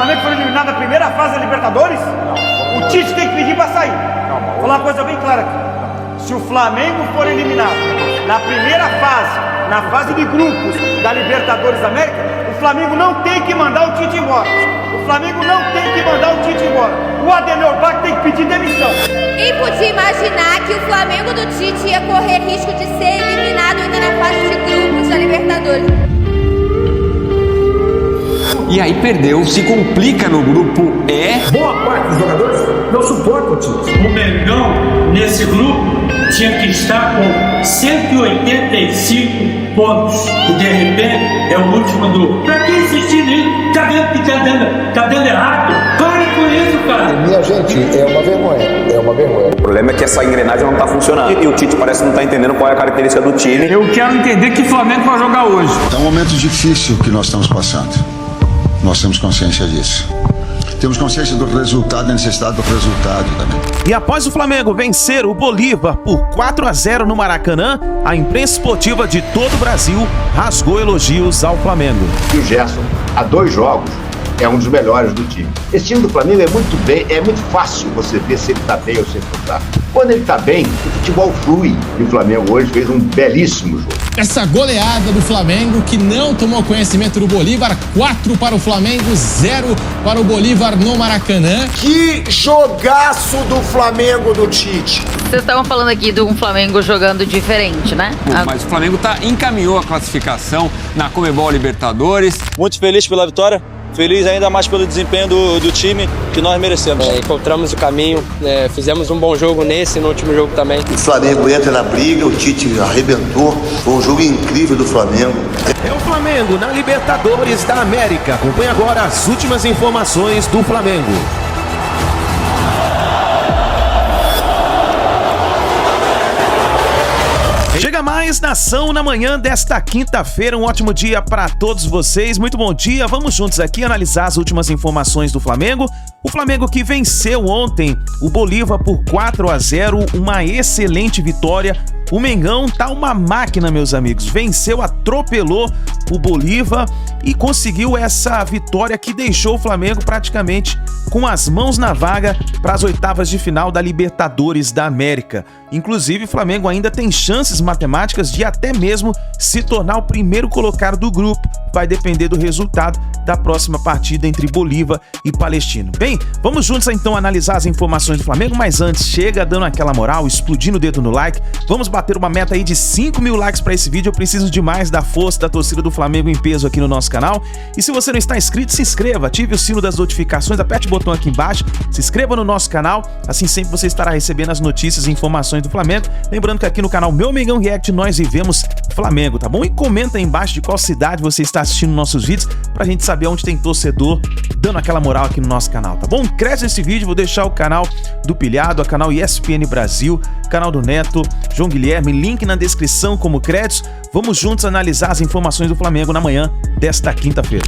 Flamengo for eliminado na primeira fase da Libertadores, o Tite tem que pedir para sair. Vou falar uma coisa bem clara aqui. Se o Flamengo for eliminado na primeira fase, na fase de grupos da Libertadores da América, o Flamengo não tem que mandar o Tite embora. O Flamengo não tem que mandar o Tite embora. O Ademir Bach tem que pedir demissão. Quem podia imaginar que o Flamengo do Tite ia correr risco de ser eliminado ainda na fase de grupos da Libertadores? E aí perdeu, se complica no grupo E. Boa parte dos jogadores não suportam o Tite. O Mengão, nesse grupo, tinha que estar com 185 pontos. E de repente é o último do. Pra que insistir nisso? Tá vendo que tá dando errado? Para com isso, cara! Minha gente, é uma vergonha. É uma vergonha. O problema é que essa engrenagem não tá funcionando. E o Tite parece que não tá entendendo qual é a característica do time. Eu quero entender que Flamengo vai jogar hoje. É um momento difícil que nós estamos passando. Nós temos consciência disso. Temos consciência do resultado, da necessidade do resultado também. E após o Flamengo vencer o Bolívar por 4-0 no Maracanã, a imprensa esportiva de todo o Brasil rasgou elogios ao Flamengo. E o Gerson, há 2 jogos, é um dos melhores do time. Esse time do Flamengo é muito fácil você ver se ele tá bem ou se ele não tá. Quando ele tá bem, o futebol flui. E o Flamengo hoje fez um belíssimo jogo. Essa goleada do Flamengo que não tomou conhecimento do Bolívar, 4 para o Flamengo, 0 para o Bolívar no Maracanã. Que jogaço do Flamengo do Tite. Vocês estavam falando aqui de um Flamengo jogando diferente, né? Mas o Flamengo encaminhou a classificação na Conmebol Libertadores. Muito feliz pela vitória. Feliz ainda mais pelo desempenho do time que nós merecemos. Encontramos o caminho, fizemos um bom jogo nesse e no último jogo também. O Flamengo entra na briga, o Tite arrebentou. Foi um jogo incrível do Flamengo. É o Flamengo na Libertadores da América. Acompanhe agora as últimas informações do Flamengo. Chega mais Nação na manhã desta quinta-feira, um ótimo dia para todos vocês, muito bom dia, vamos juntos aqui analisar as últimas informações do Flamengo. O Flamengo que venceu ontem o Bolívar por 4-0, uma excelente vitória. O Mengão tá uma máquina, meus amigos, venceu, atropelou o Bolívar e conseguiu essa vitória que deixou o Flamengo praticamente com as mãos na vaga para as oitavas de final da Libertadores da América. Inclusive, o Flamengo ainda tem chances matemáticas de até mesmo se tornar o primeiro colocado do grupo. Vai depender do resultado da próxima partida entre Bolívar e Palestino. Bem, vamos juntos então analisar as informações do Flamengo, mas antes, chega dando aquela moral, explodindo o dedo no like. Vamos bater uma meta aí de 5.000 likes para esse vídeo. Eu preciso demais da força da torcida do Flamengo em peso aqui no nosso canal. E se você não está inscrito, se inscreva, ative o sino das notificações, aperte o botão aqui embaixo, se inscreva no nosso canal, assim sempre você estará recebendo as notícias e informações do Flamengo. Lembrando que aqui no canal Meu Mengão React nós vivemos Flamengo, tá bom? E comenta aí embaixo de qual cidade você está assistindo nossos vídeos pra gente saber onde tem torcedor dando aquela moral aqui no nosso canal, tá bom? Cresce nesse vídeo, vou deixar o canal do Pilhado, o canal ESPN Brasil, canal do Neto, João Guilherme, link na descrição como créditos. Vamos juntos analisar as informações do Flamengo na manhã desta quinta-feira.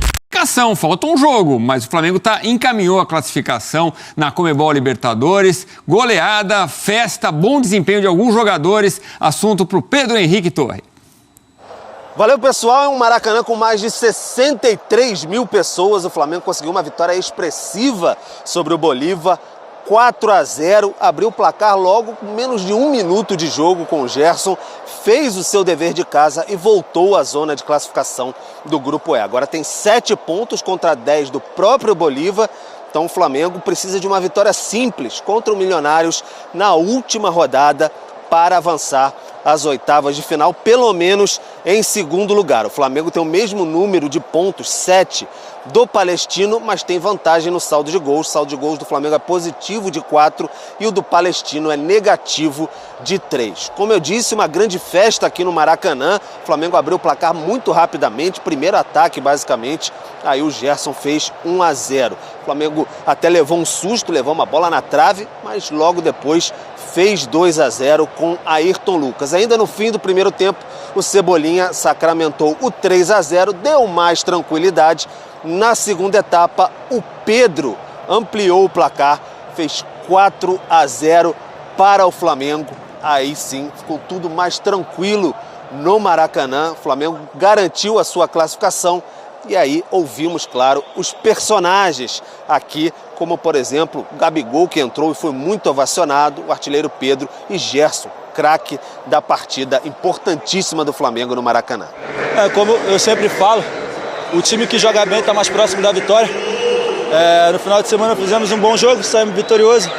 Falta um jogo, mas o Flamengo encaminhou a classificação na Conmebol Libertadores. Goleada, festa, bom desempenho de alguns jogadores. Assunto para o Pedro Henrique Torre. Valeu, pessoal. É um Maracanã com mais de 63 mil pessoas. O Flamengo conseguiu uma vitória expressiva sobre o Bolívar. 4-0, abriu o placar logo com menos de 1 minuto de jogo com o Gerson, fez o seu dever de casa e voltou à zona de classificação do Grupo E. Agora tem 7 pontos contra 10 do próprio Bolívar, então o Flamengo precisa de uma vitória simples contra o Milionários na última rodada para avançar às oitavas de final, pelo menos em segundo lugar. O Flamengo tem o mesmo número de pontos, 7, do Palestino, mas tem vantagem no saldo de gols. O saldo de gols do Flamengo é positivo de 4 e o do Palestino é negativo de 3. Como eu disse, uma grande festa aqui no Maracanã. O Flamengo abriu o placar muito rapidamente, primeiro ataque basicamente, aí o Gerson fez 1-0. O Flamengo até levou um susto, levou uma bola na trave, mas logo depois fez 2-0 com Ayrton Lucas. Ainda no fim do primeiro tempo, o Cebolinha sacramentou o 3-0, deu mais tranquilidade. Na segunda etapa, o Pedro ampliou o placar, fez 4-0 para o Flamengo. Aí sim, ficou tudo mais tranquilo no Maracanã. O Flamengo garantiu a sua classificação E aí ouvimos, claro, os personagens aqui, como por exemplo o Gabigol, que entrou e foi muito ovacionado, o artilheiro Pedro e Gerson, craque da partida importantíssima do Flamengo no Maracanã. Como eu sempre falo, o time que joga bem está mais próximo da vitória. No final de semana fizemos um bom jogo, saímos vitoriosos.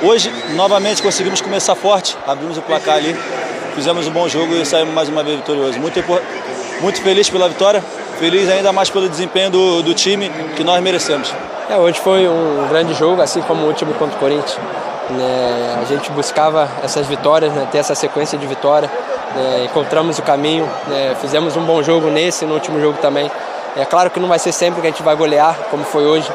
Hoje, novamente, conseguimos começar forte, abrimos o placar ali, fizemos um bom jogo e saímos mais uma vez vitoriosos. Muito feliz pela vitória, feliz ainda mais pelo desempenho do time que nós merecemos. Hoje foi um grande jogo, assim como o último contra o Corinthians. A gente buscava essas vitórias, ter essa sequência de vitória. Encontramos o caminho, fizemos um bom jogo no último jogo também. É claro que não vai ser sempre que a gente vai golear, como foi hoje.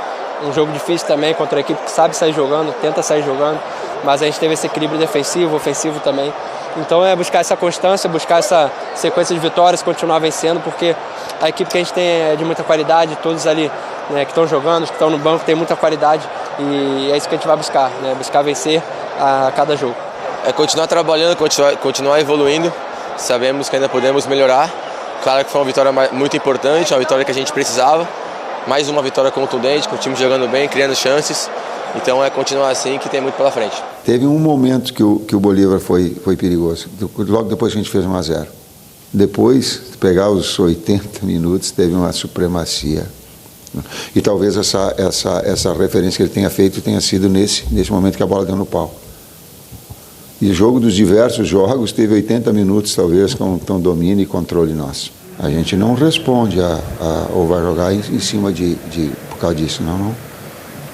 Um jogo difícil também contra a equipe que sabe sair jogando, tenta sair jogando, mas a gente teve esse equilíbrio defensivo, ofensivo também. Então é buscar essa constância, buscar essa sequência de vitórias, continuar vencendo, porque a equipe que a gente tem é de muita qualidade, todos ali que estão jogando, que estão no banco, tem muita qualidade e é isso que a gente vai buscar, buscar vencer a cada jogo. Continuar trabalhando, continuar evoluindo, sabemos que ainda podemos melhorar. Claro que foi uma vitória muito importante, uma vitória que a gente precisava. Mais uma vitória contundente, com o time jogando bem, criando chances. Então é continuar assim que tem muito pela frente. Teve um momento que o Bolívar foi perigoso, logo depois que a gente fez 1-0. Depois, pegar os 80 minutos, teve uma supremacia. E talvez essa referência que ele tenha feito tenha sido nesse momento que a bola deu no pau. E o jogo dos diversos jogos teve 80 minutos, talvez, com domínio e controle nosso. A gente não responde ou vai jogar em cima por causa disso, não.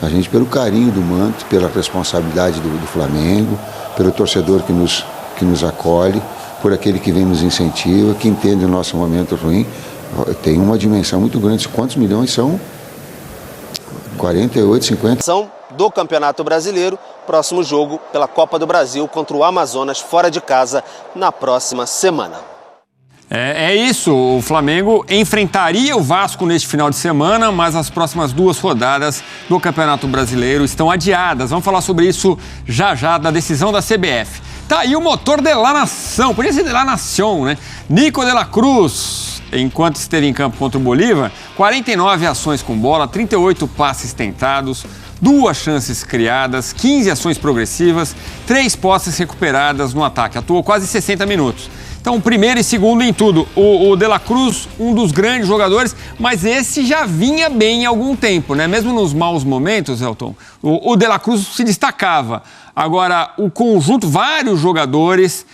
A gente, pelo carinho do manto, pela responsabilidade do Flamengo, pelo torcedor que nos acolhe, por aquele que vem nos incentiva, que entende o nosso momento ruim, tem uma dimensão muito grande. Quantos milhões são? 48, 50? São do Campeonato Brasileiro, próximo jogo pela Copa do Brasil contra o Amazonas, fora de casa, na próxima semana. É isso, o Flamengo enfrentaria o Vasco neste final de semana, mas as próximas 2 rodadas do Campeonato Brasileiro estão adiadas. Vamos falar sobre isso já da decisão da CBF. Tá aí o motor de La Nação, podia ser de La Nación, né? Nico de la Cruz, enquanto esteve em campo contra o Bolívar, 49 ações com bola, 38 passes tentados, 2 chances criadas, 15 ações progressivas, 3 posses recuperadas no ataque. Atuou quase 60 minutos. Então, primeiro e segundo em tudo. O De La Cruz, um dos grandes jogadores, mas esse já vinha bem há algum tempo, né? Mesmo nos maus momentos, Elton, o De La Cruz se destacava. Agora, o conjunto, vários jogadores,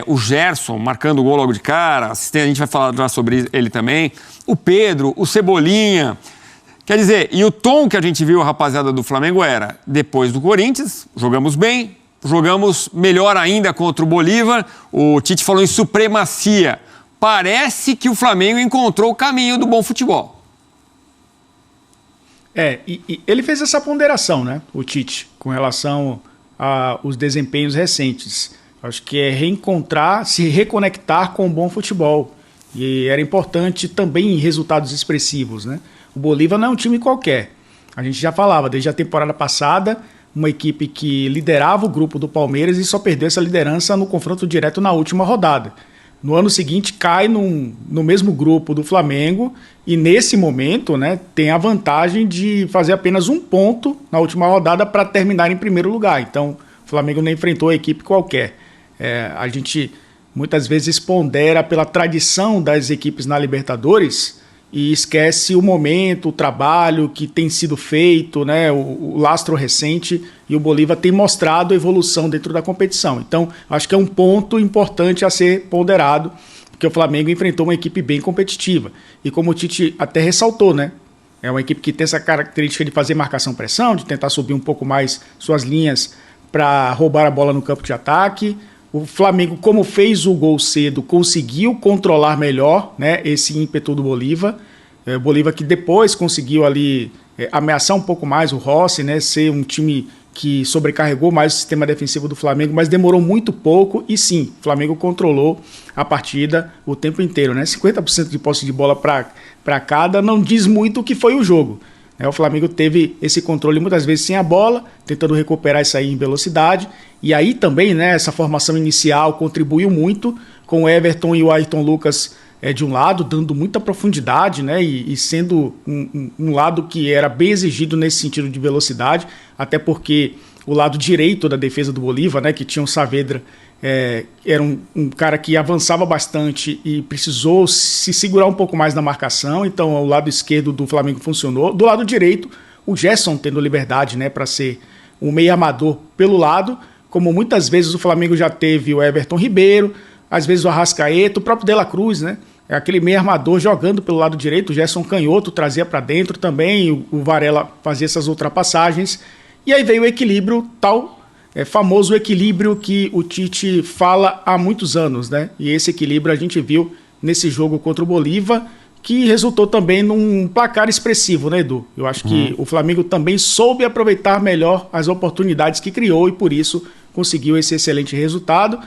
o Gerson marcando o gol logo de cara, assistente, a gente vai falar já sobre ele também, o Pedro, o Cebolinha. Quer dizer, e o tom que a gente viu, a rapaziada do Flamengo, era, depois do Corinthians, jogamos bem, jogamos melhor ainda contra o Bolívar. O Tite falou em supremacia. Parece que o Flamengo encontrou o caminho do bom futebol. E ele fez essa ponderação, né, o Tite, com relação aos desempenhos recentes. Acho que é reencontrar, se reconectar com o bom futebol. E era importante também em resultados expressivos, né? O Bolívar não é um time qualquer. A gente já falava, desde a temporada passada, uma equipe que liderava o grupo do Palmeiras e só perdeu essa liderança no confronto direto na última rodada. No ano seguinte cai no mesmo grupo do Flamengo e nesse momento, né, tem a vantagem de fazer apenas 1 ponto na última rodada para terminar em primeiro lugar. Então o Flamengo não enfrentou a equipe qualquer. A gente muitas vezes pondera pela tradição das equipes na Libertadores e esquece o momento, o trabalho que tem sido feito, né, o lastro recente, e o Bolívar tem mostrado a evolução dentro da competição. Então, acho que é um ponto importante a ser ponderado, porque o Flamengo enfrentou uma equipe bem competitiva. E como o Tite até ressaltou, né, é uma equipe que tem essa característica de fazer marcação-pressão, de tentar subir um pouco mais suas linhas para roubar a bola no campo de ataque. O Flamengo, como fez o gol cedo, conseguiu controlar melhor, né, esse ímpeto do Bolívar. O Bolívar que depois conseguiu ali ameaçar um pouco mais o Rossi, né, ser um time que sobrecarregou mais o sistema defensivo do Flamengo, mas demorou muito pouco e sim, o Flamengo controlou a partida o tempo inteiro, né? 50% de posse de bola para cada não diz muito o que foi o jogo. O Flamengo teve esse controle muitas vezes sem a bola, tentando recuperar isso aí em velocidade. E aí também, né, essa formação inicial contribuiu muito, com o Everton e o Ayrton Lucas de um lado, dando muita profundidade, né, e sendo um lado que era bem exigido nesse sentido de velocidade, até porque o lado direito da defesa do Bolívar, né, que tinha o Saavedra, era um cara que avançava bastante e precisou se segurar um pouco mais na marcação, então o lado esquerdo do Flamengo funcionou. Do lado direito, o Gerson tendo liberdade, né, para ser um meio armador pelo lado, como muitas vezes o Flamengo já teve o Everton Ribeiro, às vezes o Arrascaeta, o próprio De La Cruz, né? É aquele meio armador jogando pelo lado direito, o Gerson canhoto trazia para dentro também, o Varela fazia essas ultrapassagens, e aí veio o equilíbrio, famoso equilíbrio que o Tite fala há muitos anos, né? E esse equilíbrio a gente viu nesse jogo contra o Bolívar, que resultou também num placar expressivo, né, Edu? Eu acho que o Flamengo também soube aproveitar melhor as oportunidades que criou e por isso conseguiu esse excelente resultado.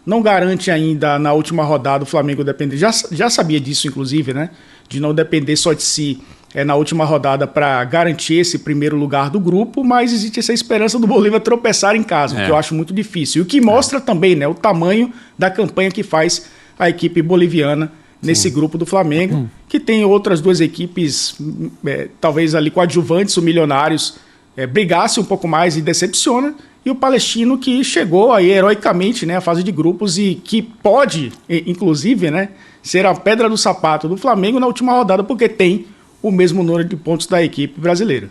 Não garante ainda na última rodada o Flamengo depender, já sabia disso inclusive, né, de não depender só de si na última rodada para garantir esse primeiro lugar do grupo, mas existe essa esperança do Bolívar tropeçar em casa, o que eu acho muito difícil. E o que mostra também, né, o tamanho da campanha que faz a equipe boliviana nesse grupo do Flamengo, que tem outras duas equipes, talvez ali coadjuvantes, o Milionários brigasse um pouco mais e decepciona, e o Palestino que chegou aí heroicamente, né, à fase de grupos e que pode, inclusive, né, ser a pedra do sapato do Flamengo na última rodada, porque tem o mesmo número de pontos da equipe brasileira.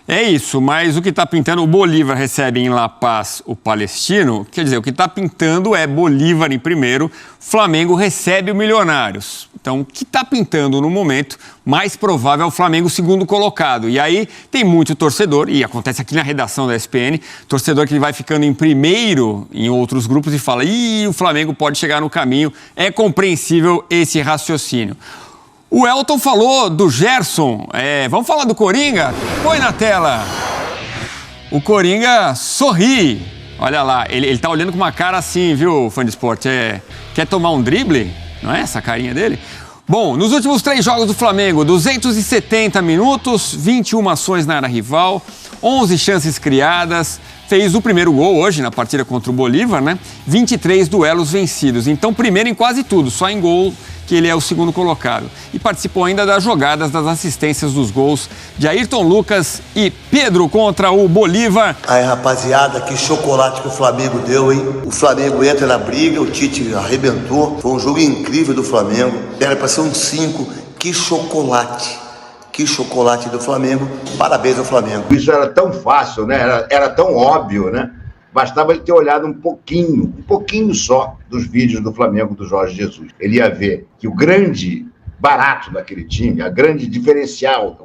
É isso, mas o que está pintando, o Bolívar recebe em La Paz o Palestino, quer dizer, o que está pintando é Bolívar em primeiro, Flamengo recebe o Milionários. Então, o que está pintando no momento, mais provável é o Flamengo segundo colocado. E aí tem muito torcedor, e acontece aqui na redação da ESPN, torcedor que vai ficando em primeiro em outros grupos e fala, o Flamengo pode chegar no caminho, é compreensível esse raciocínio. O Elton falou do Gerson, vamos falar do Coringa? Põe na tela. O Coringa sorri, olha lá, ele tá olhando com uma cara assim, viu, fã de esporte? Quer tomar um drible? Não é essa carinha dele? Bom, nos últimos 3 jogos do Flamengo, 270 minutos, 21 ações na área rival, 11 chances criadas, fez o primeiro gol hoje na partida contra o Bolívar, né? 23 duelos vencidos, então primeiro em quase tudo, só em gol que ele é o segundo colocado. E participou ainda das jogadas, das assistências dos gols de Ayrton Lucas e Pedro contra o Bolívar. Aí, rapaziada, que chocolate que o Flamengo deu, hein? O Flamengo entra na briga, o Tite arrebentou. Foi um jogo incrível do Flamengo. Era para ser um 5. Que chocolate. Que chocolate do Flamengo. Parabéns ao Flamengo. Isso era tão fácil, né? Era tão óbvio, né? Bastava ele ter olhado um pouquinho só dos vídeos do Flamengo do Jorge Jesus. Ele ia ver que o grande barato daquele time, o grande diferencial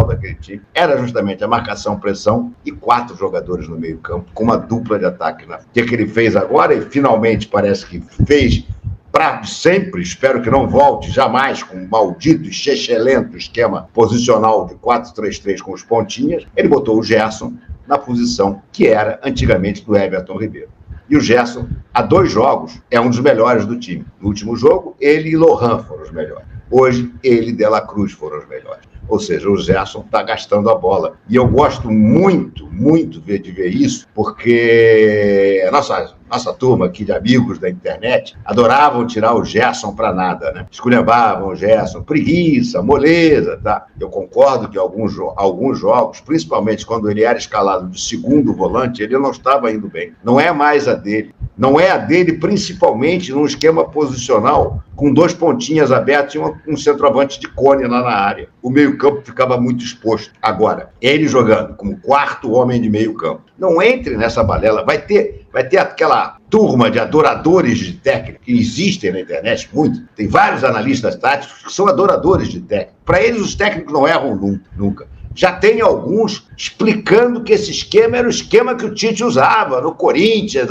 daquele time era justamente a marcação-pressão e 4 jogadores no meio-campo, com uma dupla de ataque. O que ele fez agora, e finalmente parece que fez para sempre, espero que não volte jamais com um maldito e chechelento esquema posicional de 4-3-3 com os pontinhas, ele botou o Gerson na posição que era antigamente do Everton Ribeiro. E o Gerson, há 2 jogos, é um dos melhores do time. No último jogo, ele e Lohan foram os melhores. Hoje, ele e De La Cruz foram os melhores. Ou seja, o Gerson está gastando a bola. E eu gosto muito de ver isso, porque nossa turma aqui de amigos da internet adoravam tirar o Gerson para nada, né? Esculhambavam o Gerson, preguiça, moleza, tá? Eu concordo que alguns jogos, principalmente quando ele era escalado de segundo volante, ele não estava indo bem. Não é mais a dele. Não é a dele, principalmente num esquema posicional, com 2 pontinhas abertas e um centroavante de cone lá na área. O meio-campo ficava muito exposto. Agora, ele jogando como 4º homem de meio-campo. Não entre nessa balela. Vai ter aquela turma de adoradores de técnica que existem na internet, muito. Tem vários analistas táticos que são adoradores de técnica. Para eles, os técnicos não erram nunca. Já tem alguns explicando que esse esquema era o esquema que o Tite usava no Corinthians,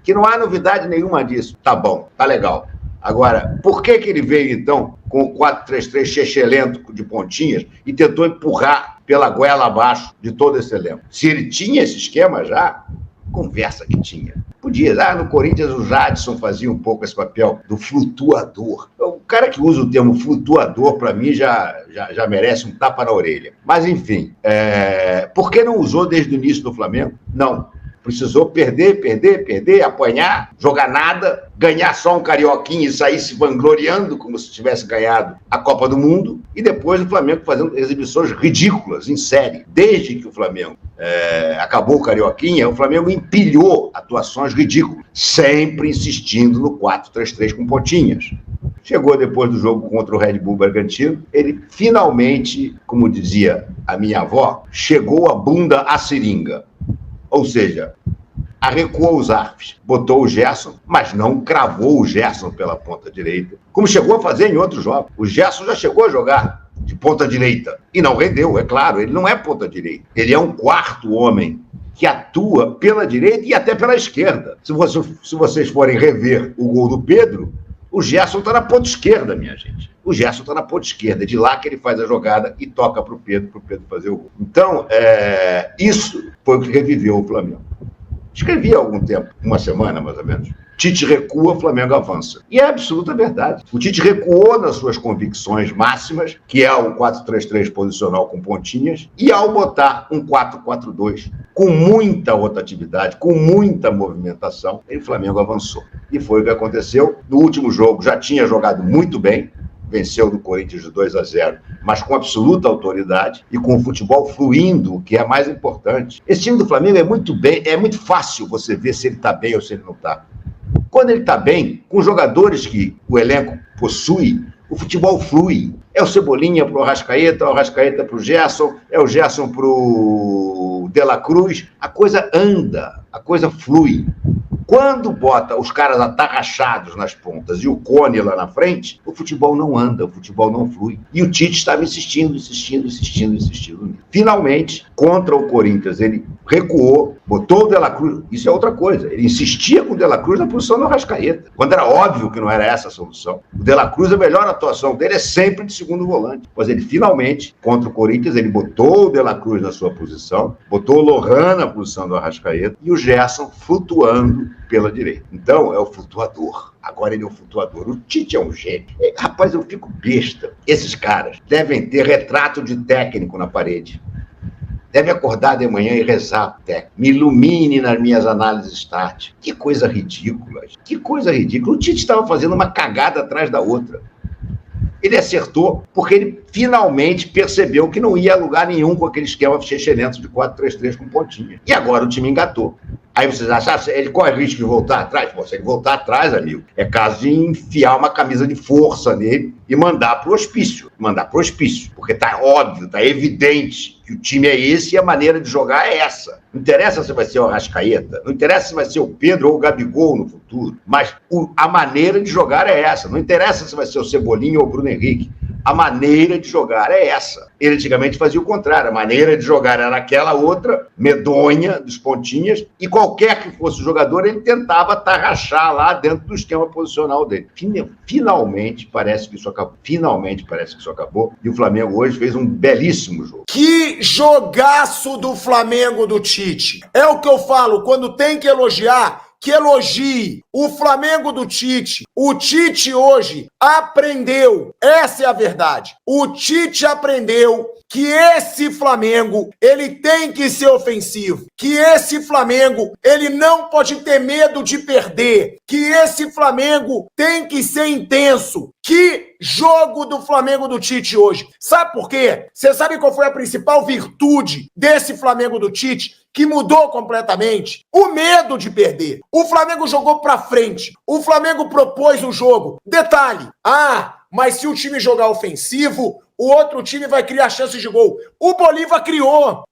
que não há novidade nenhuma disso. Tá bom, tá legal. Agora, por que ele veio, então, com o 4-3-3 chechelento de pontinhas e tentou empurrar pela goela abaixo de todo esse elenco? Se ele tinha esse esquema já, conversa que tinha. Podia, no Corinthians o Jadson fazia um pouco esse papel do flutuador. O cara que usa o termo flutuador, para mim, já merece um tapa na orelha. Mas, enfim, por que não usou desde o início do Flamengo? Não. Precisou perder, apanhar, jogar nada, ganhar só um carioquinho e sair se vangloriando como se tivesse ganhado a Copa do Mundo. E depois o Flamengo fazendo exibições ridículas, em série. Desde que o Flamengo acabou o carioquinha, o Flamengo empilhou atuações ridículas, sempre insistindo no 4-3-3 com pontinhas. Chegou depois do jogo contra o Red Bull Bragantino, ele finalmente, como dizia a minha avó, chegou a bunda à seringa. Ou seja, recuou os arfes, botou o Gerson, mas não cravou o Gerson pela ponta direita, como chegou a fazer em outros jogos. O Gerson já chegou a jogar de ponta direita e não rendeu, é claro, ele não é ponta direita. Ele é um quarto homem que atua pela direita e até pela esquerda. Se vocês forem rever o gol do Pedro, o Gerson está na ponta esquerda, minha gente. O Gerson está na ponta esquerda, é de lá que ele faz a jogada e toca para o Pedro fazer o gol. Então, isso foi o que reviveu o Flamengo. Escrevi há algum tempo, uma semana mais ou menos. Tite recua, Flamengo avança. E é absoluta verdade. O Tite recuou nas suas convicções máximas, que é o 4-3-3 posicional com pontinhas, e ao botar um 4-4-2 com muita rotatividade, com muita movimentação, o Flamengo avançou. E foi o que aconteceu. No último jogo já tinha jogado muito bem, venceu do Corinthians de 2-0, mas com absoluta autoridade e com o futebol fluindo, o que é mais importante. Esse time do Flamengo é muito fácil você ver se ele está bem ou se ele não está. Quando ele está bem, com os jogadores que o elenco possui, o futebol flui. É o Cebolinha para o Arrascaeta, é o Arrascaeta para o Gerson, é o Gerson para o De La Cruz. A coisa anda, a coisa flui. Quando bota os caras atarrachados nas pontas e o Cone lá na frente, o futebol não anda, o futebol não flui. E o Tite estava insistindo. Finalmente, contra o Corinthians, ele recuou, botou o De La Cruz. Isso é outra coisa. Ele insistia com o De La Cruz na posição do Arrascaeta, quando era óbvio que não era essa a solução. O De La Cruz, a melhor atuação dele é sempre de segundo volante. Mas ele finalmente, contra o Corinthians, ele botou o De La Cruz na sua posição, botou o Lohan na posição do Arrascaeta e o Gerson flutuando pela direita. Então, é o flutuador. Agora ele é o flutuador. O Tite é um gênio. Rapaz, eu fico besta. Esses caras devem ter retrato de técnico na parede. Deve acordar de manhã e rezar, técnico. Me ilumine nas minhas análises táticas. Que coisa ridícula. Que coisa ridícula. O Tite estava fazendo uma cagada atrás da outra. Ele acertou porque ele finalmente percebeu que não ia a lugar nenhum com aquele esquema chechelento de 4-3-3 com pontinha. E agora o time engatou. Aí vocês acham, ele corre risco de voltar atrás? Pô, se ele voltar atrás, amigo, é caso de enfiar uma camisa de força nele e mandar pro hospício. Porque tá óbvio, tá evidente que o time é esse e a maneira de jogar é essa. Não interessa se vai ser o Arrascaeta, não interessa se vai ser o Pedro ou o Gabigol no futuro, mas a maneira de jogar é essa. Não interessa se vai ser o Cebolinha ou o Bruno Henrique. A maneira de jogar é essa. Ele antigamente fazia o contrário. A maneira de jogar era aquela outra, medonha, dos pontinhas, e qualquer que fosse o jogador, ele tentava tarrachar lá dentro do esquema posicional dele. Finalmente parece que isso acabou. E o Flamengo hoje fez um belíssimo jogo. Que jogaço do Flamengo do Tite. É o que eu falo, quando tem que elogiar, que elogie o Flamengo do Tite. O Tite hoje aprendeu, essa é a verdade. O Tite aprendeu que esse Flamengo, ele tem que ser ofensivo, que esse Flamengo, ele não pode ter medo de perder, que esse Flamengo tem que ser intenso. Que jogo do Flamengo do Tite hoje. Sabe por quê? Você sabe qual foi a principal virtude desse Flamengo do Tite? Que mudou completamente? O medo de perder. O Flamengo jogou pra frente. O Flamengo propôs o jogo. Detalhe. Mas se o time jogar ofensivo, o outro time vai criar chances de gol. O Bolívar criou.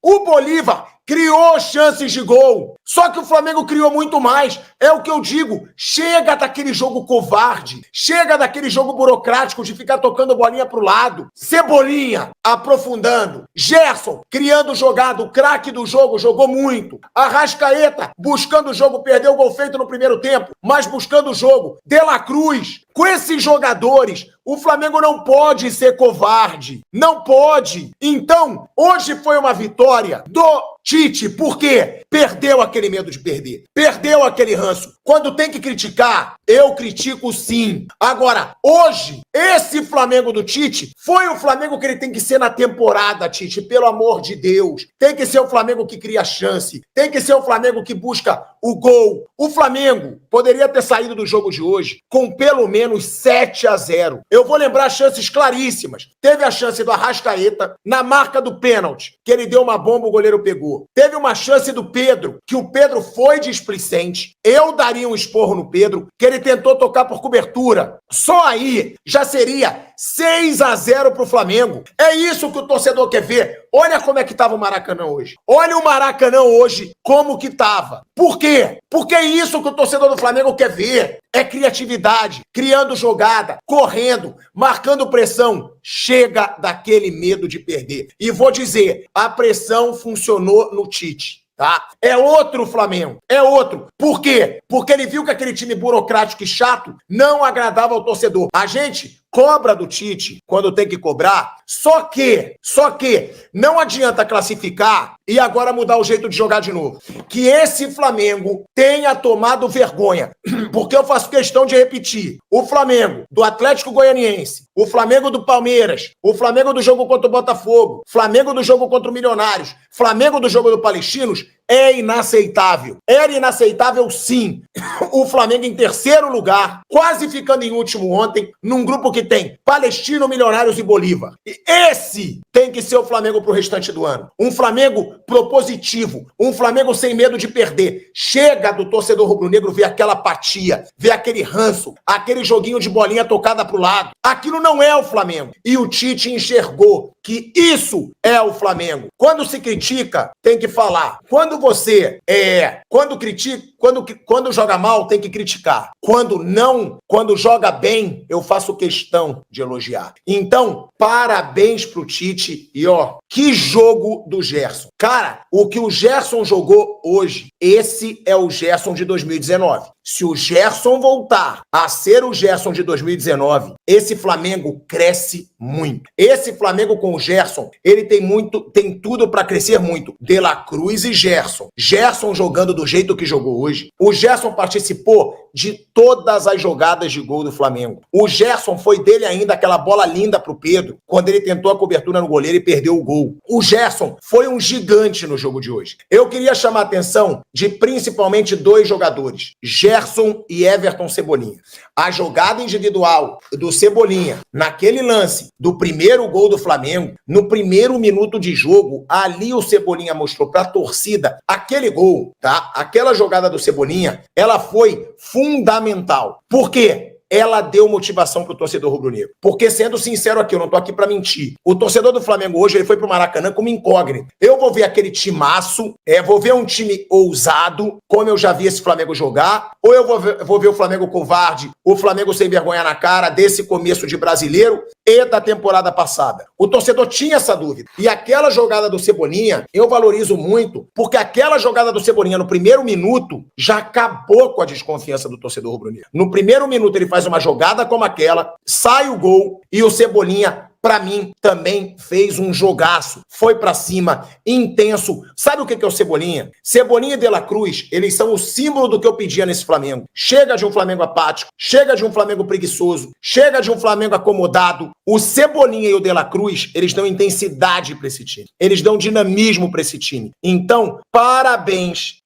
Criou chances de gol. Só que o Flamengo criou muito mais. É o que eu digo. Chega daquele jogo covarde. Chega daquele jogo burocrático de ficar tocando bolinha pro lado. Cebolinha aprofundando. Gerson criando jogada. O craque do jogo jogou muito. Arrascaeta buscando o jogo. Perdeu o gol feito no primeiro tempo, mas buscando o jogo. De La Cruz. Com esses jogadores, o Flamengo não pode ser covarde. Não pode. Então, hoje foi uma vitória do Tite, por quê? Perdeu aquele medo de perder. Perdeu aquele ranço. Quando tem que criticar, eu critico sim. Agora, hoje, esse Flamengo do Tite foi o Flamengo que ele tem que ser na temporada, Tite. Pelo amor de Deus. Tem que ser o Flamengo que cria chance. Tem que ser o Flamengo que busca o gol. O Flamengo poderia ter saído do jogo de hoje com pelo menos 7-0. Eu vou lembrar chances claríssimas. Teve a chance do Arrascaeta na marca do pênalti, que ele deu uma bomba, o goleiro pegou. Teve uma chance do Pedro, que o Pedro foi displicente. Eu daria um esporro no Pedro, que ele tentou tocar por cobertura. Só aí já seria 6-0 pro Flamengo. É isso que o torcedor quer ver. Olha como é que tava o Maracanã hoje. Olha o Maracanã hoje como que tava. Por quê? Porque é isso que o torcedor do Flamengo quer ver. É criatividade, criando jogada, correndo, marcando pressão. Chega daquele medo de perder. E vou dizer, a pressão funcionou no Tite. Tá? É outro Flamengo, é outro. Por quê? Porque ele viu que aquele time burocrático e chato não agradava ao torcedor. A gente cobra do Tite quando tem que cobrar, só que não adianta classificar e agora mudar o jeito de jogar de novo. Que esse Flamengo tenha tomado vergonha, porque eu faço questão de repetir. O Flamengo do Atlético Goianiense, o Flamengo do Palmeiras, o Flamengo do jogo contra o Botafogo, Flamengo do jogo contra o Milionários, Flamengo do jogo do Palestinos, é inaceitável. Era inaceitável, sim. O Flamengo em terceiro lugar, quase ficando em último ontem, num grupo que tem Palestino, Milionários e Bolívar. E esse tem que ser o Flamengo pro restante do ano. Um Flamengo propositivo, um Flamengo sem medo de perder. Chega do torcedor rubro-negro ver aquela apatia, ver aquele ranço, aquele joguinho de bolinha tocada pro lado. Aquilo não é o Flamengo. E o Tite enxergou que isso é o Flamengo. Quando se critica, tem que falar. Quando quando joga mal, tem que criticar. Quando joga bem, eu faço questão de elogiar. Então, parabéns pro Tite e que jogo do Gerson. Cara, o que o Gerson jogou hoje, esse é o Gerson de 2019. Se o Gerson voltar a ser o Gerson de 2019, esse Flamengo cresce muito. Esse Flamengo com o Gerson, ele tem tudo para crescer muito. De La Cruz e Gerson. Gerson jogando do jeito que jogou hoje. O Gerson participou de todas as jogadas de gol do Flamengo. O Gerson foi dele ainda aquela bola linda pro Pedro, quando ele tentou a cobertura no goleiro e perdeu o gol. O Gerson foi um gigante no jogo de hoje. Eu queria chamar a atenção de principalmente dois jogadores, Gerson e Everton Cebolinha. A jogada individual do Cebolinha, naquele lance do primeiro gol do Flamengo, no primeiro minuto de jogo, ali o Cebolinha mostrou pra torcida aquele gol, tá? Aquela jogada do Cebolinha, ela foi fundamental. Por quê? Ela deu motivação pro torcedor rubro-negro. Porque, sendo sincero aqui, eu não tô aqui pra mentir. O torcedor do Flamengo hoje, ele foi pro Maracanã como incógnito. Eu vou ver aquele timaço, vou ver um time ousado, como eu já vi esse Flamengo jogar, ou eu vou ver o Flamengo covarde, o Flamengo sem vergonha na cara desse começo de brasileiro e da temporada passada. O torcedor tinha essa dúvida. E aquela jogada do Cebolinha, eu valorizo muito, porque aquela jogada do Cebolinha no primeiro minuto já acabou com a desconfiança do torcedor rubro-negro. No primeiro minuto ele faz uma jogada como aquela, sai o gol e o Cebolinha, pra mim, também fez um jogaço. Foi pra cima, intenso. Sabe o que é o Cebolinha? Cebolinha e De La Cruz, eles são o símbolo do que eu pedia nesse Flamengo. Chega de um Flamengo apático, chega de um Flamengo preguiçoso, chega de um Flamengo acomodado. O Cebolinha e o De La Cruz, eles dão intensidade pra esse time. Eles dão dinamismo pra esse time. Então, parabéns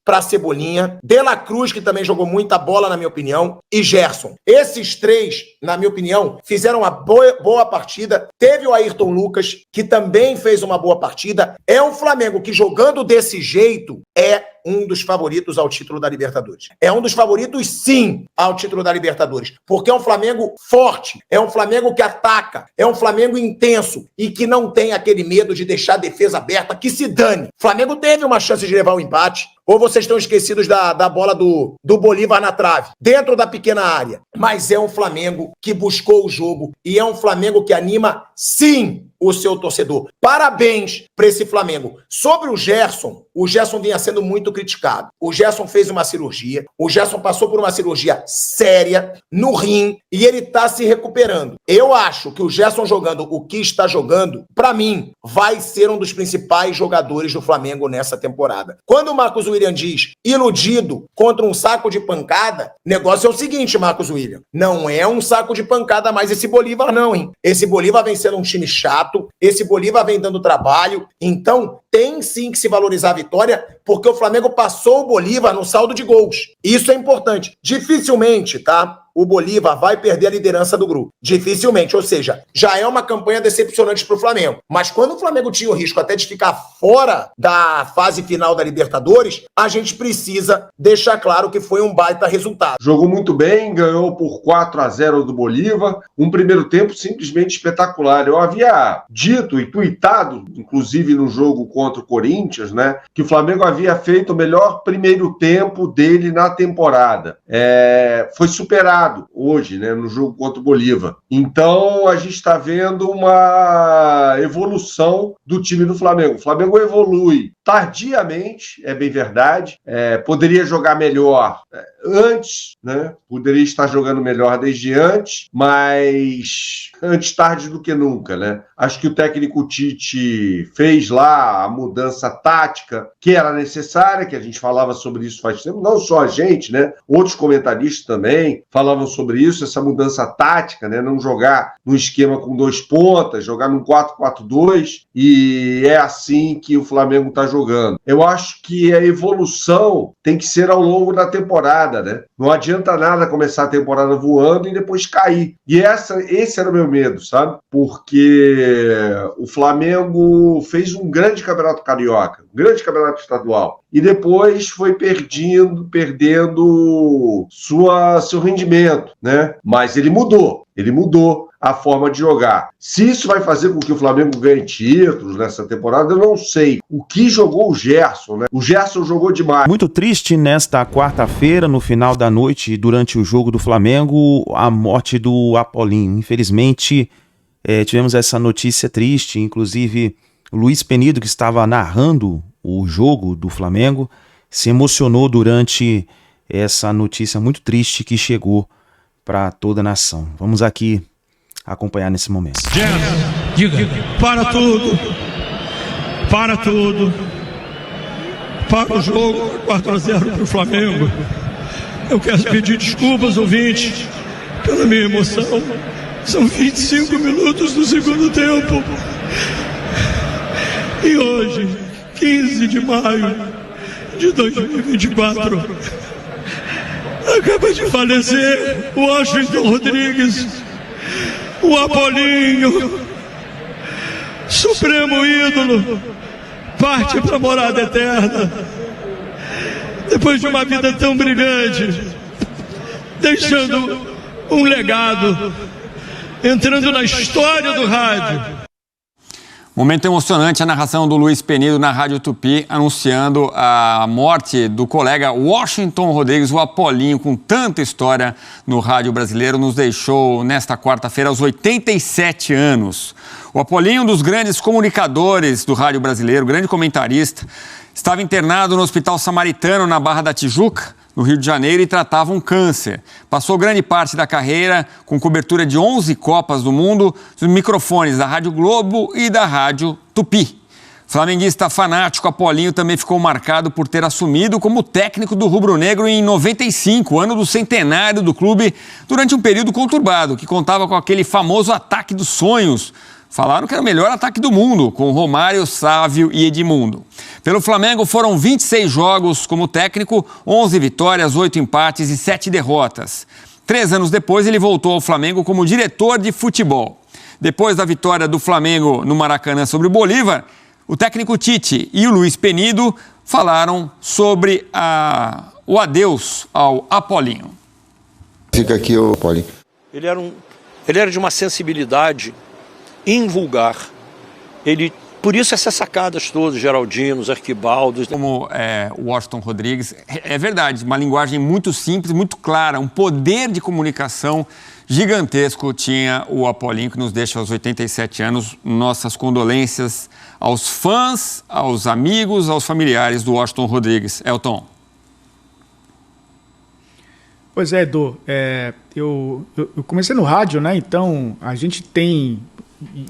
pra Cebolinha, De La Cruz, que também jogou muita bola, na minha opinião, e Gerson. Esses três, na minha opinião, fizeram uma boa partida. Teve o Ayrton Lucas, que também fez uma boa partida. É um Flamengo que, jogando desse jeito, é um dos favoritos ao título da Libertadores. É um dos favoritos, sim, ao título da Libertadores. Porque é um Flamengo forte, é um Flamengo que ataca, é um Flamengo intenso e que não tem aquele medo de deixar a defesa aberta, que se dane. O Flamengo teve uma chance de levar o empate. Ou vocês estão esquecidos da bola do Bolívar na trave, dentro da pequena área. Mas é um Flamengo que buscou o jogo e é um Flamengo que anima, sim, o seu torcedor. Parabéns para esse Flamengo. Sobre o Gerson vinha sendo muito criticado. O Gerson fez uma cirurgia, o Gerson passou por uma cirurgia séria no rim e ele tá se recuperando. Eu acho que o Gerson jogando o que está jogando, para mim, vai ser um dos principais jogadores do Flamengo nessa temporada. Quando o Marcos William diz iludido contra um saco de pancada, negócio é o seguinte, Marcos William, não é um saco de pancada mais esse Bolívar não, hein? Esse Bolívar vem sendo um time chato, esse Bolívar vem dando trabalho, então tem sim que se valorizar a vitória, porque o Flamengo passou o Bolívar no saldo de gols. Isso é importante. Dificilmente, tá? O Bolívar vai perder a liderança do grupo. Dificilmente, ou seja, já é uma campanha decepcionante para o Flamengo. Mas quando o Flamengo tinha o risco até de ficar fora da fase final da Libertadores, a gente precisa deixar claro que foi um baita resultado. Jogou muito bem, ganhou por 4-0 do Bolívar, um primeiro tempo simplesmente espetacular. Eu havia dito e tuitado, inclusive no jogo contra o Corinthians, né, que o Flamengo havia feito o melhor primeiro tempo dele na temporada. Foi superado hoje, né, no jogo contra o Bolívar. Então, a gente está vendo uma evolução do time do Flamengo. O Flamengo evolui tardiamente, é bem verdade. Poderia jogar melhor antes, né? Poderia estar jogando melhor desde antes, mas antes tarde do que nunca, né? Acho que o técnico Tite fez lá a mudança tática que era necessária, que a gente falava sobre isso faz tempo, não só a gente, né? Outros comentaristas também falavam sobre isso, essa mudança tática, né? Não jogar num esquema com 2 pontas, jogar num 4-4-2, e é assim que o Flamengo está jogando. Eu acho que a evolução tem que ser ao longo da temporada, né? Não adianta nada começar a temporada voando e depois cair. E esse era o meu medo, sabe? Porque o Flamengo fez um grande campeonato carioca, um grande campeonato estadual, e depois foi perdendo seu rendimento, né? Mas ele mudou a forma de jogar. Se isso vai fazer com que o Flamengo ganhe títulos nessa temporada, eu não sei. O que jogou o Gerson, né? O Gerson jogou demais. Muito triste nesta quarta-feira, no final da noite, durante o jogo do Flamengo, a morte do Apolinho. Infelizmente, tivemos essa notícia triste, inclusive o Luiz Penido, que estava narrando o jogo do Flamengo, se emocionou durante essa notícia muito triste que chegou para toda a nação. Vamos aqui acompanhar nesse momento. Diga, para tudo, para o jogo 4-0 para o Flamengo. Eu quero pedir desculpas, ouvintes, pela minha emoção. São 25 minutos do segundo tempo. E hoje, 15 de maio de 2024, acaba de falecer o Washington Rodrigues, o Apolinho, supremo ídolo, parte para a morada eterna. Depois de uma vida tão brilhante, deixando um legado, entrando na história do rádio. Momento emocionante, a narração do Luiz Penido na Rádio Tupi, anunciando a morte do colega Washington Rodrigues, o Apolinho, com tanta história no rádio brasileiro, nos deixou nesta quarta-feira aos 87 anos. O Apolinho, um dos grandes comunicadores do rádio brasileiro, grande comentarista, estava internado no Hospital Samaritano, na Barra da Tijuca, no Rio de Janeiro, e tratava um câncer. Passou grande parte da carreira com cobertura de 11 Copas do Mundo, os microfones da Rádio Globo e da Rádio Tupi. Flamenguista fanático, Apolinho também ficou marcado por ter assumido como técnico do rubro-negro em 95, ano do centenário do clube, durante um período conturbado, que contava com aquele famoso ataque dos sonhos. Falaram que era o melhor ataque do mundo, com Romário, Sávio e Edmundo. Pelo Flamengo foram 26 jogos como técnico, 11 vitórias, 8 empates e 7 derrotas. 3 anos depois, ele voltou ao Flamengo como diretor de futebol. Depois da vitória do Flamengo no Maracanã sobre o Bolívar, o técnico Tite e o Luiz Penido falaram sobre o adeus ao Apolinho. Fica aqui o Apolinho. Ele era de uma sensibilidade invulgar. Ele por isso essas sacadas todas, Geraldinos, Arquibaldos. Como o Washington Rodrigues, é verdade, uma linguagem muito simples, muito clara, um poder de comunicação gigantesco tinha o Apolinho, que nos deixa aos 87 anos. Nossas condolências aos fãs, aos amigos, aos familiares do Washington Rodrigues. Elton. Pois é, Edu, eu comecei no rádio, né? Então a gente tem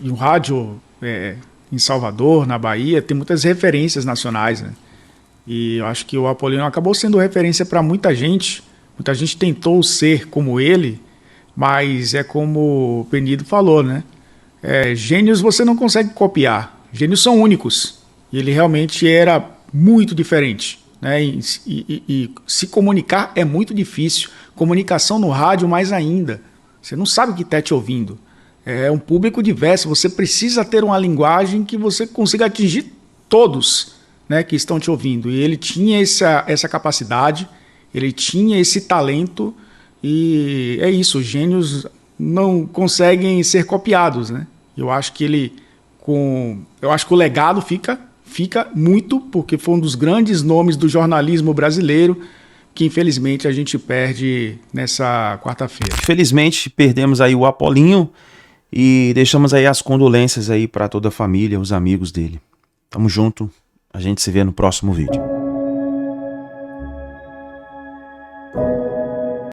o rádio em Salvador, na Bahia, tem muitas referências nacionais, né? E eu acho que o Apolinho acabou sendo referência para muita gente. Muita gente tentou ser como ele, mas é como o Penido falou, né? Gênios você não consegue copiar. Gênios são únicos. E ele realmente era muito diferente. Né? E se comunicar é muito difícil. Comunicação no rádio mais ainda. Você não sabe o que está te ouvindo. É um público diverso. Você precisa ter uma linguagem que você consiga atingir todos, né, que estão te ouvindo. E ele tinha essa capacidade, ele tinha esse talento. E é isso, os gênios não conseguem ser copiados, né? Eu acho que o legado fica muito, porque foi um dos grandes nomes do jornalismo brasileiro que infelizmente a gente perde nessa quarta-feira. Infelizmente perdemos aí o Apolinho e deixamos aí as condolências aí para toda a família, os amigos dele. Tamo junto, a gente se vê no próximo vídeo.